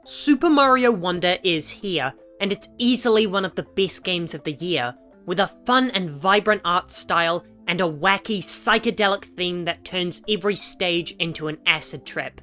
Super Mario Wonder is here, and it's easily one of the best games of the year, with a fun and vibrant art style and a wacky psychedelic theme that turns every stage into an acid trip.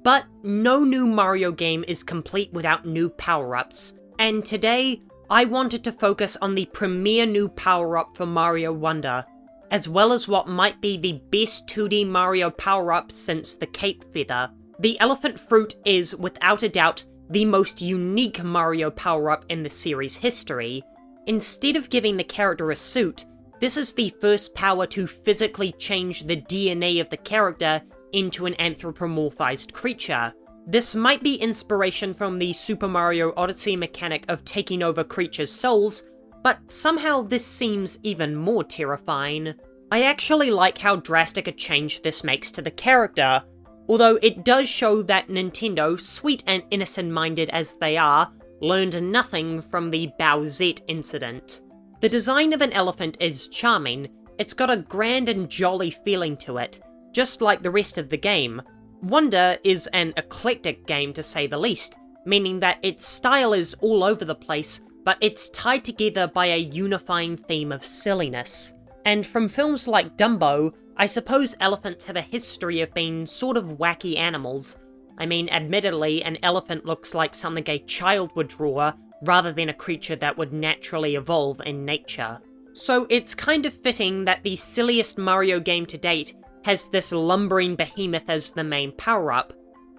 But no new Mario game is complete without new power-ups, and today I wanted to focus on the premier new power-up for Mario Wonder, as well as what might be the best 2D Mario power-up since the Cape Feather. The Elephant Fruit is, without a doubt, the most unique Mario power-up in the series' history. Instead of giving the character a suit, this is the first power to physically change the DNA of the character into an anthropomorphized creature. This might be inspiration from the Super Mario Odyssey mechanic of taking over creatures' souls, but somehow this seems even more terrifying. I actually like how drastic a change this makes to the character, although it does show that Nintendo, sweet and innocent-minded as they are, learned nothing from the Bowsette incident. The design of an elephant is charming. It's got a grand and jolly feeling to it, just like the rest of the game. Wonder is an eclectic game to say the least, meaning that its style is all over the place, but it's tied together by a unifying theme of silliness. And from films like Dumbo, I suppose elephants have a history of being sort of wacky animals. I mean, admittedly, an elephant looks like something a child would draw, rather than a creature that would naturally evolve in nature. So it's kind of fitting that the silliest Mario game to date has this lumbering behemoth as the main power-up.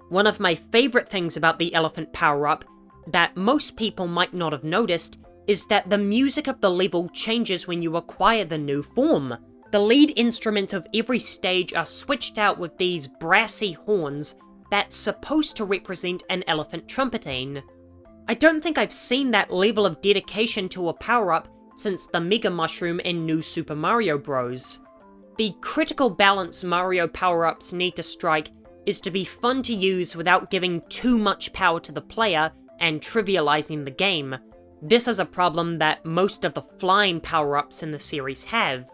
One of my favourite things about the elephant power-up, that most people might not have noticed, is that the music of the level changes when you acquire the new form. The lead instruments of every stage are switched out with these brassy horns that's supposed to represent an elephant trumpeting. I don't think I've seen that level of dedication to a power-up since the Mega Mushroom in New Super Mario Bros. The critical balance Mario power-ups need to strike is to be fun to use without giving too much power to the player and trivializing the game. This is a problem that most of the flying power-ups in the series have.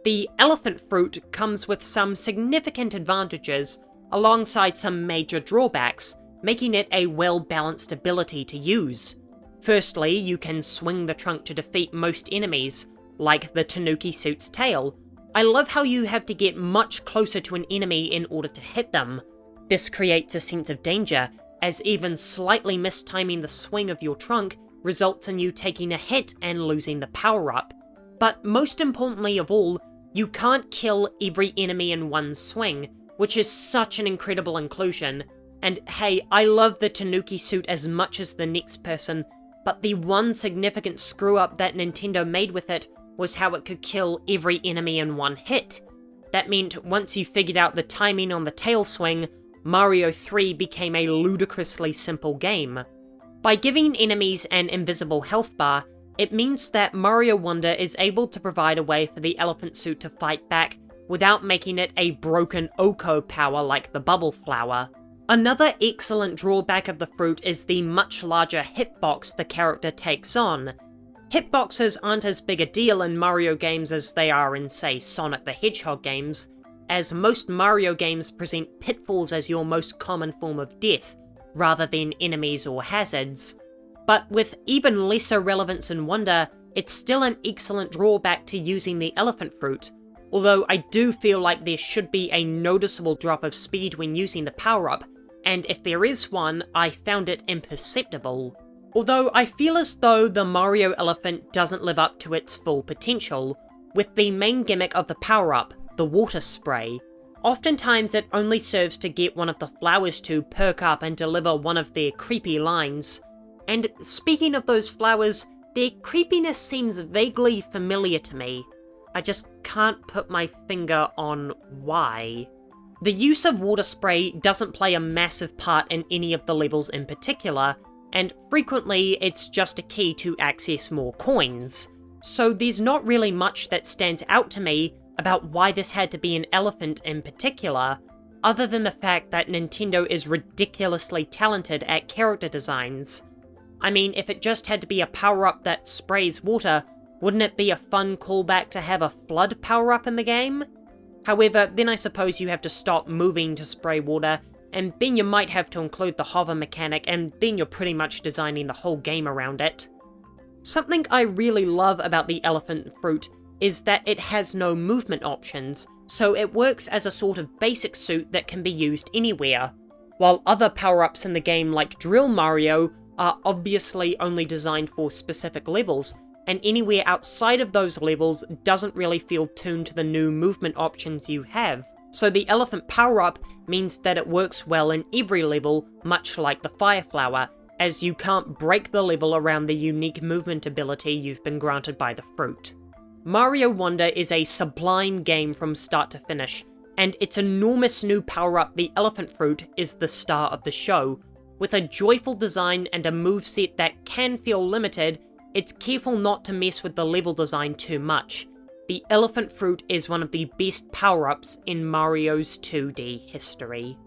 The Elephant Fruit comes with some significant advantages, alongside some major drawbacks, making it a well-balanced ability to use. Firstly, you can swing the trunk to defeat most enemies, like the Tanuki Suit's tail. I love how you have to get much closer to an enemy in order to hit them. This creates a sense of danger, as even slightly mistiming the swing of your trunk results in you taking a hit and losing the power-up. But most importantly of all, you can't kill every enemy in one swing, which is such an incredible inclusion. And hey, I love the Tanuki Suit as much as the next person, but the one significant screw-up that Nintendo made with it was how it could kill every enemy in one hit. That meant once you figured out the timing on the tail swing, Mario 3 became a ludicrously simple game. By giving enemies an invisible health bar, it means that Mario Wonder is able to provide a way for the Elephant Suit to fight back without making it a broken Oko power like the Bubble Flower. Another excellent drawback of the fruit is the much larger hitbox the character takes on. Hitboxes aren't as big a deal in Mario games as they are in, say, Sonic the Hedgehog games, as most Mario games present pitfalls as your most common form of death, rather than enemies or hazards. But with even lesser relevance in Wonder, it's still an excellent drawback to using the Elephant Fruit, although I do feel like there should be a noticeable drop of speed when using the power-up, and if there is one, I found it imperceptible. Although I feel as though the Mario Elephant doesn't live up to its full potential, with the main gimmick of the power-up, the water spray. Oftentimes it only serves to get one of the flowers to perk up and deliver one of their creepy lines. And speaking of those flowers, their creepiness seems vaguely familiar to me. I just can't put my finger on why. The use of water spray doesn't play a massive part in any of the levels in particular, and frequently it's just a key to access more coins. So there's not really much that stands out to me about why this had to be an elephant in particular, other than the fact that Nintendo is ridiculously talented at character designs. I mean, if it just had to be a power-up that sprays water, wouldn't it be a fun callback to have a flood power-up in the game? However, then I suppose you have to stop moving to spray water, and then you might have to include the hover mechanic, and then you're pretty much designing the whole game around it. Something I really love about the elephant fruit is that it has no movement options, so it works as a sort of basic suit that can be used anywhere. While other power-ups in the game like Drill Mario are obviously only designed for specific levels, and anywhere outside of those levels doesn't really feel tuned to the new movement options you have. So the elephant power-up means that it works well in every level, much like the Fire Flower, as you can't break the level around the unique movement ability you've been granted by the fruit. Mario Wonder is a sublime game from start to finish, and its enormous new power-up, the elephant fruit, is the star of the show. With a joyful design and a moveset that can feel limited, it's careful not to mess with the level design too much. The elephant fruit is one of the best power-ups in Mario's 2D history.